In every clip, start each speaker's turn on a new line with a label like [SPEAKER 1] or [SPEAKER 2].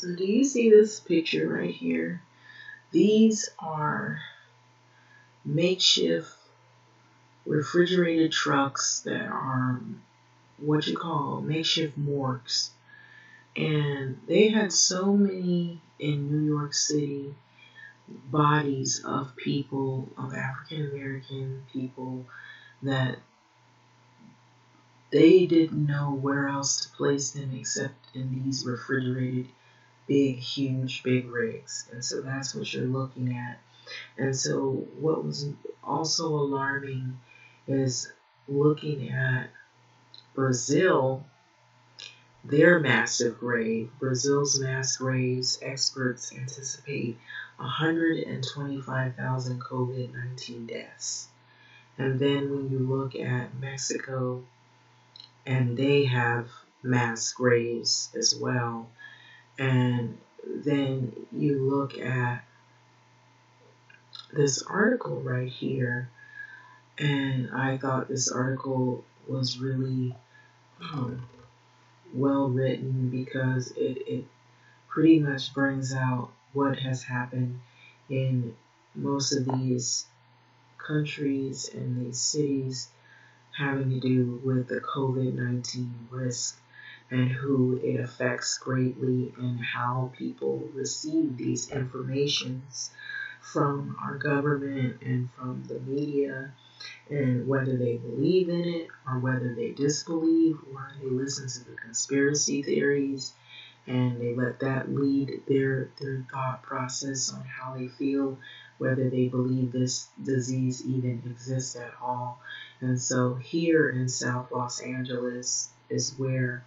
[SPEAKER 1] So do you see this picture right here? These are makeshift refrigerated trucks that are what you call makeshift morgues. And they had so many in New York City bodies of people, of African American people, that they didn't know where else to place them except in these refrigerated, big, huge, big rigs. And so that's what you're looking at. And so what was also alarming is looking at Brazil, their massive grave. Brazil's mass graves, experts anticipate 125,000 COVID-19 deaths. And then when you look at Mexico, and they have mass graves as well. And then you look at this article right here, and I thought this article was really well written because it pretty much brings out what has happened in most of these countries and these cities having to do with the COVID-19 risk and who it affects greatly and how people receive these informations from our government and from the media, and whether they believe in it or whether they disbelieve or they listen to the conspiracy theories and they let that lead their thought process on how they feel, whether they believe this disease even exists at all. And so here in South Los Angeles is where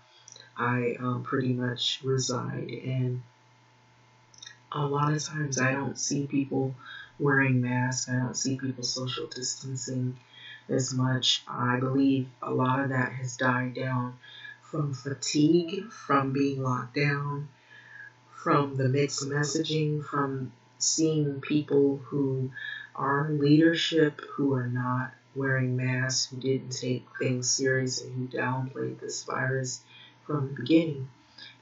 [SPEAKER 1] I pretty much reside, and a lot of times I don't see people wearing masks. I don't see people social distancing as much. I believe a lot of that has died down from fatigue, from being locked down, from the mixed messaging, from seeing people who are leadership who are not wearing masks, who didn't take things serious, and who downplayed this virus from the beginning.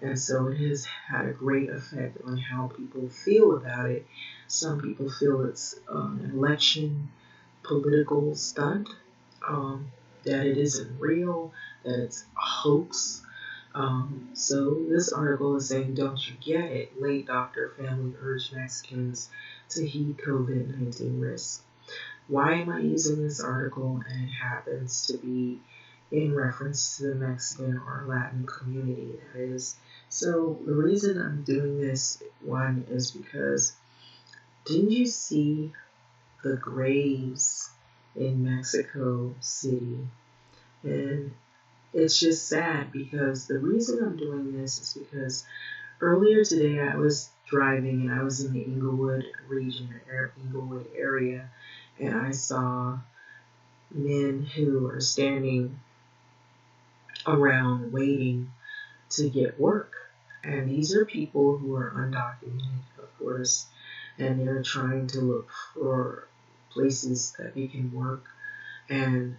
[SPEAKER 1] And so it has had a great effect on how people feel about it. Some people feel it's an election political stunt, that it isn't real, that it's a hoax. So this article is saying, don't you get it? Late doctor family urged Mexicans to heed COVID-19 risks. Why am I using this article? And it happens to be in reference to the Mexican or Latin community, that is. So the reason I'm doing this, one, is because didn't you see the graves in Mexico City? And it's just sad because the reason I'm doing this is because earlier today I was driving and I was in the Inglewood region, Inglewood area, and I saw men who are standing around waiting to get work. And these are people who are undocumented, of course, and they're trying to look for places that they can work. And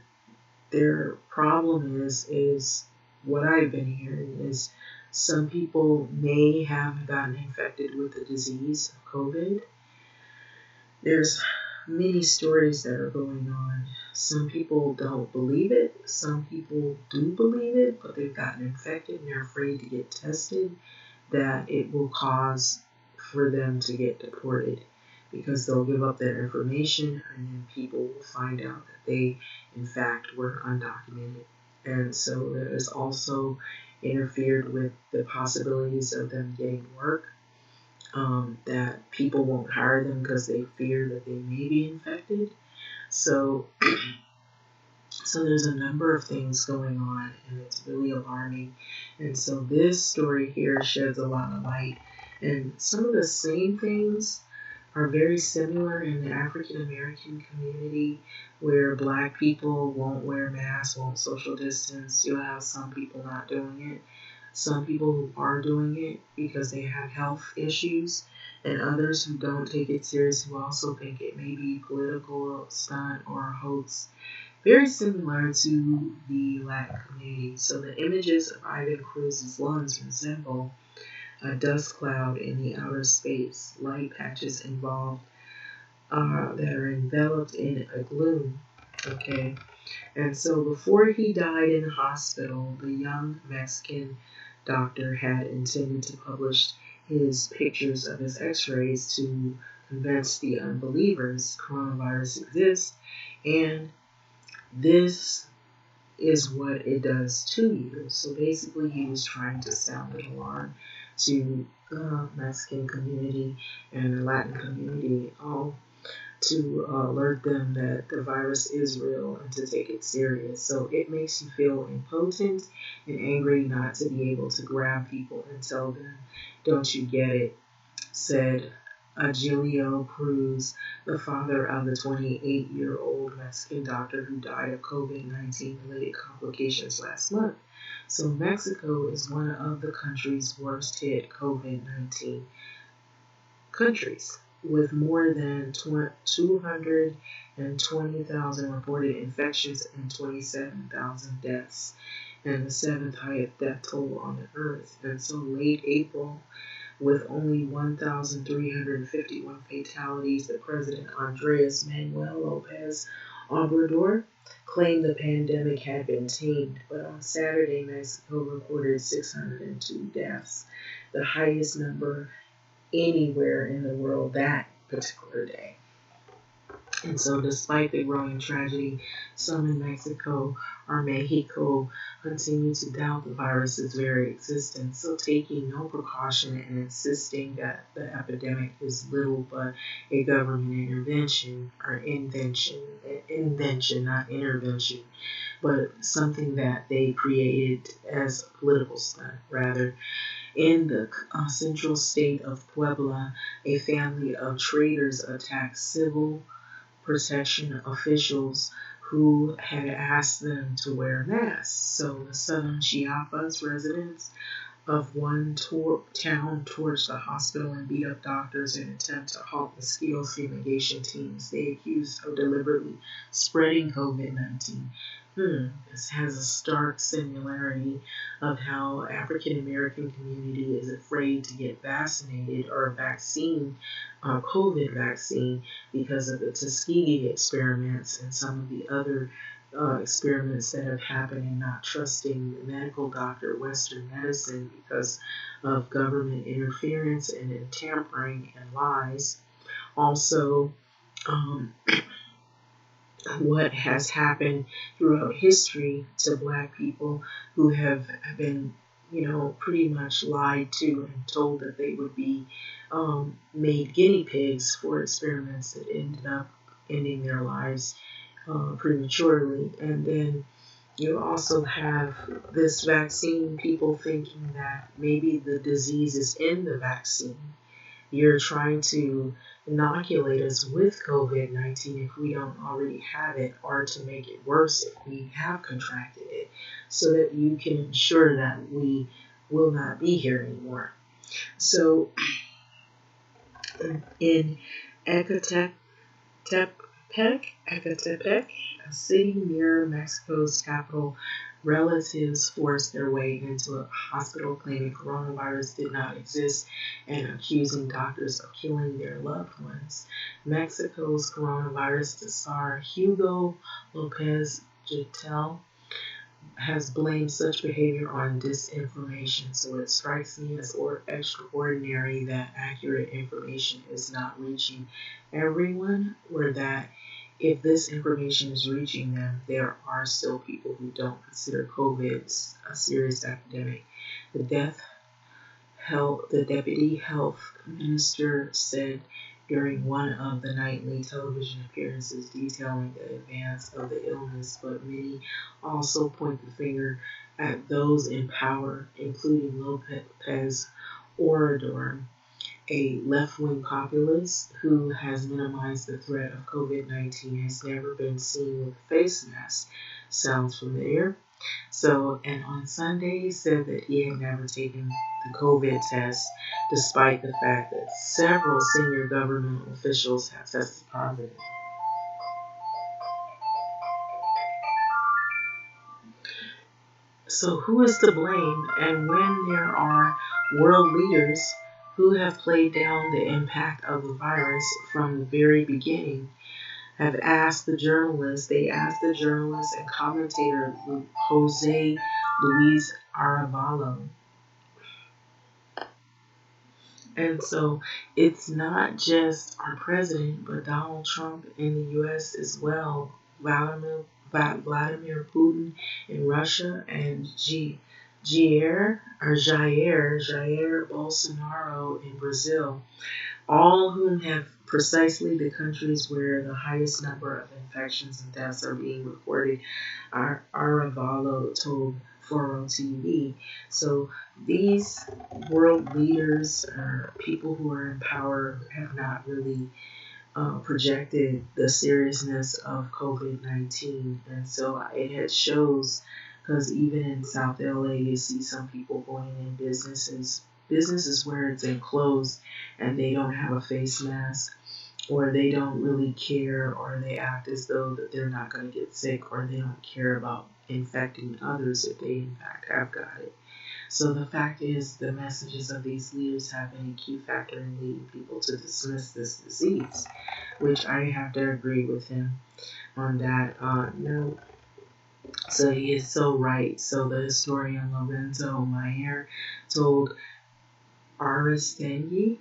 [SPEAKER 1] their problem is what I've been hearing is some people may have gotten infected with the disease of COVID. There's many stories that are going on. Some people don't believe it. Some people do believe it, but they've gotten infected and they're afraid to get tested, that it will cause for them to get deported because they'll give up their information and then people will find out that they, in fact, were undocumented. And so that has also interfered with the possibilities of them getting work, that people won't hire them because they fear that they may be infected. So there's a number of things going on, and it's really alarming. And so this story here sheds a lot of light. And some of the same things are very similar in the African American community, where Black people won't wear masks, won't social distance. You'll have some people not doing it. Some people who are doing it because they have health issues, and others who don't take it serious, who also think it may be political stunt or a hoax. Very similar to the Latin community. So the images of Ivan Cruz's lungs resemble a dust cloud in the outer space, light patches involved that are enveloped in a gloom. Okay, and so before he died in the hospital, the young Mexican doctor had intended to publish his pictures of his x-rays to convince the unbelievers coronavirus exists, and this is what it does to you. So basically, he was trying to sound an alarm to the Mexican community and the Latin community, all to alert them that the virus is real and to take it serious. So it makes you feel impotent and angry not to be able to grab people and tell them, don't you get it, said Agilio Cruz, the father of the 28-year-old Mexican doctor who died of COVID-19 related complications last month. So Mexico is one of the country's worst hit COVID-19 countries, with more than 220,000 reported infections and 27,000 deaths, and the seventh highest death toll on the earth. And so late April, with only 1,351 fatalities, the President Andres Manuel Lopez Obrador claimed the pandemic had been tamed. But on Saturday, Mexico reported 602 deaths, the highest number anywhere in the world that particular day. And so despite the growing tragedy, some in Mexico continue to doubt the virus's very existence, so taking no precaution and insisting that the epidemic is little but a government invention, not intervention, but something that they created as a political stunt, rather. In the central state of Puebla, a family of traders attacked civil protection officials who had asked them to wear masks. So the southern Chiapas residents of one town torched the hospital and beat up doctors in an attempt to halt mosquito fumigation teams they accused of deliberately spreading COVID-19. This has a stark similarity of how African American community is afraid to get vaccinated or COVID vaccine, because of the Tuskegee experiments and some of the other experiments that have happened, and not trusting the medical doctor, Western medicine, because of government interference and tampering and lies. Also, what has happened throughout history to Black people who have been, pretty much lied to and told that they would be made guinea pigs for experiments that ended up ending their lives prematurely. And then you also have this vaccine, people thinking that maybe the disease is in the vaccine. You're trying to inoculate us with COVID-19 if we don't already have it, or to make it worse if we have contracted it, so that you can ensure that we will not be here anymore. So in Ecatepec, a city near Mexico's capital, relatives forced their way into a hospital claiming coronavirus did not exist and accusing doctors of killing their loved ones. Mexico's coronavirus czar Hugo Lopez Gatell has blamed such behavior on disinformation, so it strikes me as extraordinary that accurate information is not reaching everyone, or that if this information is reaching them, there are still people who don't consider COVID a serious epidemic. The deputy health minister said during one of the nightly television appearances detailing the advance of the illness, but many also point the finger at those in power, including Lopez Obrador, a left-wing populist who has minimized the threat of COVID-19, has never been seen with a face mask. Sounds familiar? So, and on Sunday, he said that he had never taken the COVID test, despite the fact that several senior government officials have tested positive. So who is to blame? And when there are World leaders who have played down the impact of the virus from the very beginning have asked the journalist, and commentator Jose Luis Arevalo. And so it's not just our president, but Donald Trump in the U.S. as well, Vladimir Putin in Russia, and Jair Bolsonaro in Brazil, all whom have precisely the countries where the highest number of infections and deaths are being recorded, Arevalo told 40 TV. So these world leaders, people who are in power, have not really projected the seriousness of COVID-19. And so it shows, because even in South LA, you see some people going in businesses where it's enclosed and they don't have a face mask, or they don't really care, or they act as though that they're not going to get sick, or they don't care about infecting others if they in fact have got it. So the fact is, the messages of these leaders have been a key factor in leading people to dismiss this disease, which I have to agree with him on that note. So he is so right. So the historian Lorenzo Mayer told Aristegui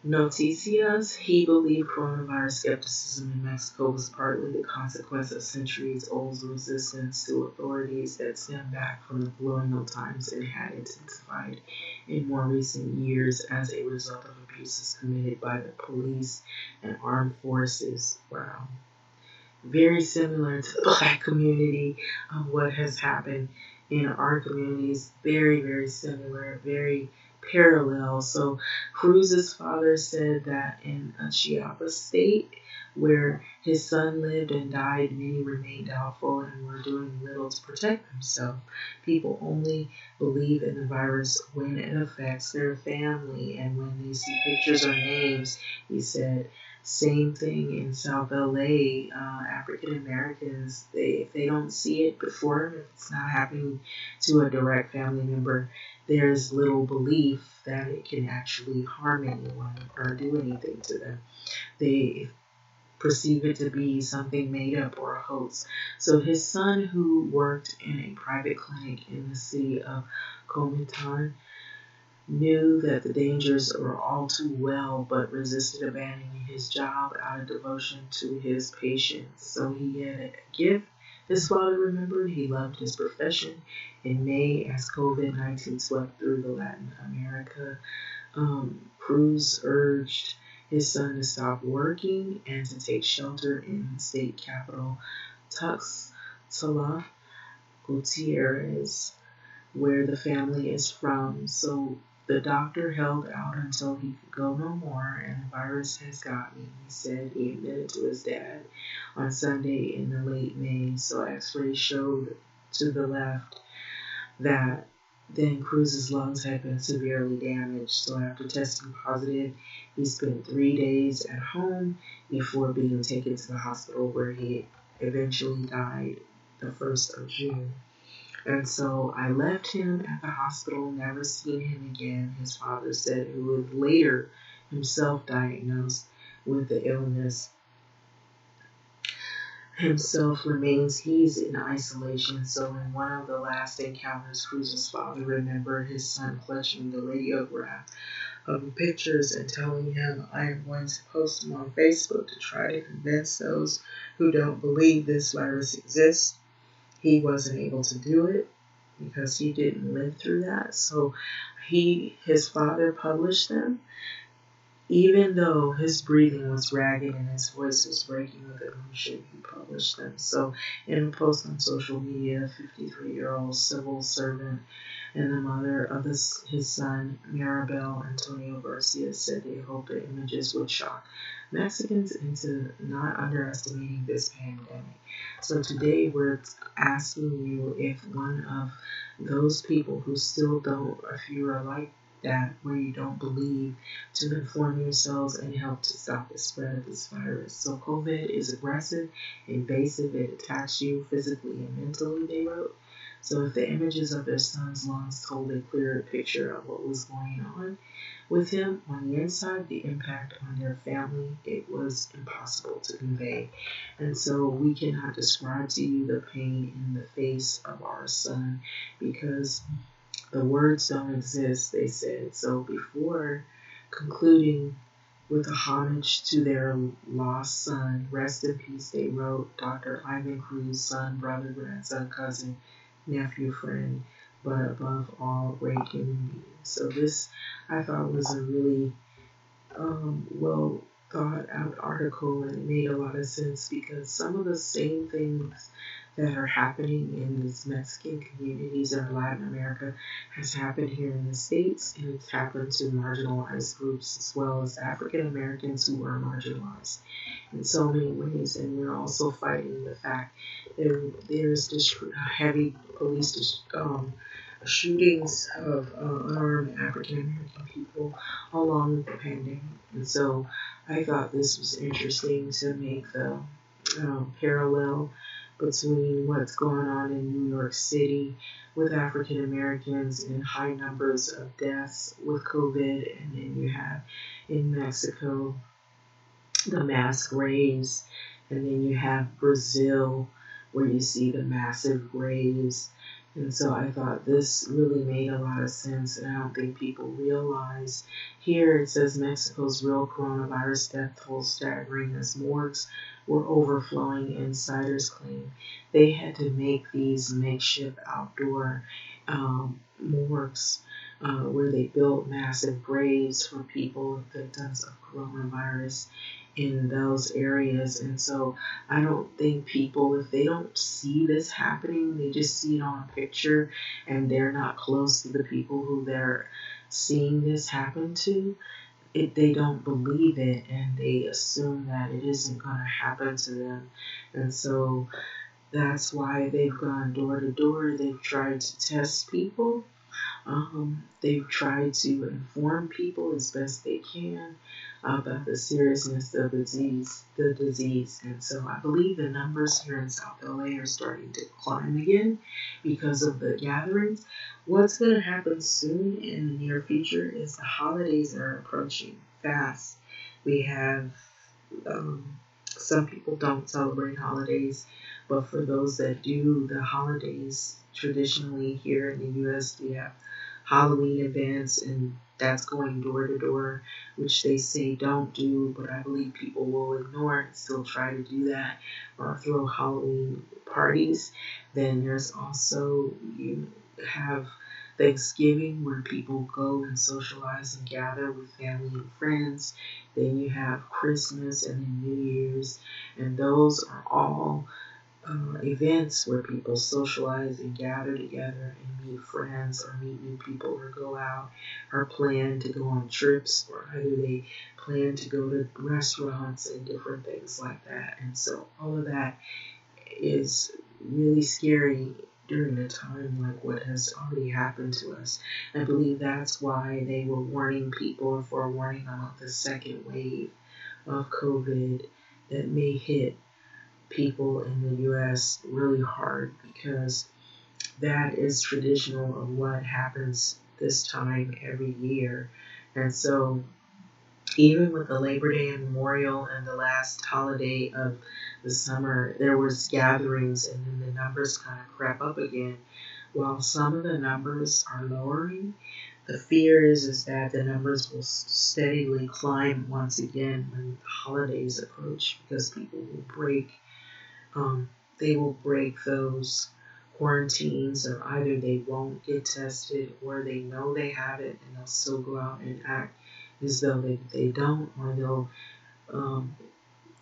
[SPEAKER 1] Noticias he believed coronavirus skepticism in Mexico was partly the consequence of centuries-old resistance to authorities that stemmed back from the colonial times and had intensified in more recent years as a result of abuses committed by the police and armed forces. Wow. Very similar to the Black community of what has happened in our communities. Very, very similar, very parallel. So Cruz's father said that in a Chiapas state where his son lived and died, many remained doubtful and were doing little to protect themselves. People only believe in the virus when it affects their family and when they see pictures or names, he said. Same thing in South LA. African Americans, if they don't see it before, if it's not happening to a direct family member, there's little belief that it can actually harm anyone or do anything to them. They perceive it to be something made up or a hoax. So his son, who worked in a private clinic in the city of Comitán, knew that the dangers were all too well, but resisted abandoning his job out of devotion to his patients. So he had a gift. His father remembered he loved his profession. In May, as COVID-19 swept through the Latin America, Cruz urged his son to stop working and to take shelter in the state capital, Tuxtla Gutierrez, where the family is from. So the doctor held out until he could go no more, and the virus has got me, he said. He admitted to his dad on Sunday in the late May. So x-rays showed to the left that then Cruz's lungs had been severely damaged. So after testing positive, he spent 3 days at home before being taken to the hospital, where he eventually died the 1st of June. And so I left him at the hospital, never seen him again, his father said, who was later himself diagnosed with the illness. Himself remains, he's in isolation. So in one of the last encounters, Cruz's father remembered his son clutching the radiograph of the pictures and telling him, I am going to post them on Facebook to try to convince those who don't believe this virus exists. He wasn't able to do it because he didn't live through that. So his father published them, even though his breathing was ragged and his voice was breaking with emotion. He published them. So in a post on social media, a 53-year-old civil servant and the mother of his son, Maribel Antonio Garcia, said they hoped the images would shock Mexicans into not underestimating this pandemic. So today we're asking you, if one of those people who still don't, if you are like that, where you don't believe, to inform yourselves and help to stop the spread of this virus. So COVID is aggressive, invasive, it attacks you physically and mentally, they wrote. So if the images of their son's lungs told a clearer picture of what was going on with him on the inside, the impact on their family, it was impossible to convey. And so we cannot describe to you the pain in the face of our son because the words don't exist, they said. So before concluding with a homage to their lost son, rest in peace, they wrote, Dr. Ivan Cruz, son, brother, grandson, cousin, nephew, friend, but above all, great human being. So this, I thought, was a really well thought out article, and it made a lot of sense because some of the same things that are happening in these Mexican communities in Latin America has happened here in the States, and it's happened to marginalized groups as well as African Americans who are marginalized in so many ways. And we're also fighting the fact that there's this heavy police shootings of unarmed African American people along with the pandemic. And so I thought this was interesting to make the parallel between what's going on in New York City with African Americans and high numbers of deaths with COVID, and then you have in Mexico the mass graves, and then you have Brazil where you see the massive graves. And so I thought this really made a lot of sense, and I don't think people realize. Here it says Mexico's real coronavirus death toll staggering as morgues were overflowing. Insiders claim they had to make these makeshift outdoor morgues where they built massive graves for people, victims of coronavirus in those areas. And so I don't think people, if they don't see this happening, they just see it on a picture and they're not close to the people who they're seeing this happen to, they don't believe it and they assume that it isn't going to happen to them. And so that's why they've gone door to door. They've tried to test people. They've tried to inform people as best they can about the seriousness of the disease. And so I believe the numbers here in South LA are starting to climb again because of the gatherings. What's going to happen soon in the near future is the holidays are approaching fast. We have some people don't celebrate holidays, but for those that do, the holidays traditionally here in the U.S. we have Halloween events, and that's going door to door, which they say don't do, but I believe people will ignore it and still try to do that or throw Halloween parties. Then there's also, you have Thanksgiving where people go and socialize and gather with family and friends. Then you have Christmas and then New Year's, and those are all events where people socialize and gather together and meet friends or meet new people or go out or plan to go on trips, or either they plan to go to restaurants and different things like that. And so all of that is really scary during a time like what has already happened to us. I believe that's why they were warning people or forewarning about the second wave of COVID that may hit people in the U.S. really hard, because that is traditional of what happens this time every year. And so even with the Labor Day and Memorial and the last holiday of the summer, there was gatherings and then the numbers kind of crept up again. While some of the numbers are lowering, the fear is that the numbers will steadily climb once again when the holidays approach, because people will they will break those quarantines, or either they won't get tested or they know they have it and they'll still go out and act as though they don't, or they'll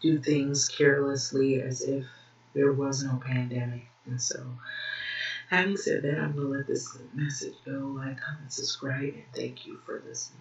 [SPEAKER 1] do things carelessly as if there was no pandemic. And so, having said that, I'm going to let this message go. Like, comment, subscribe, and thank you for listening.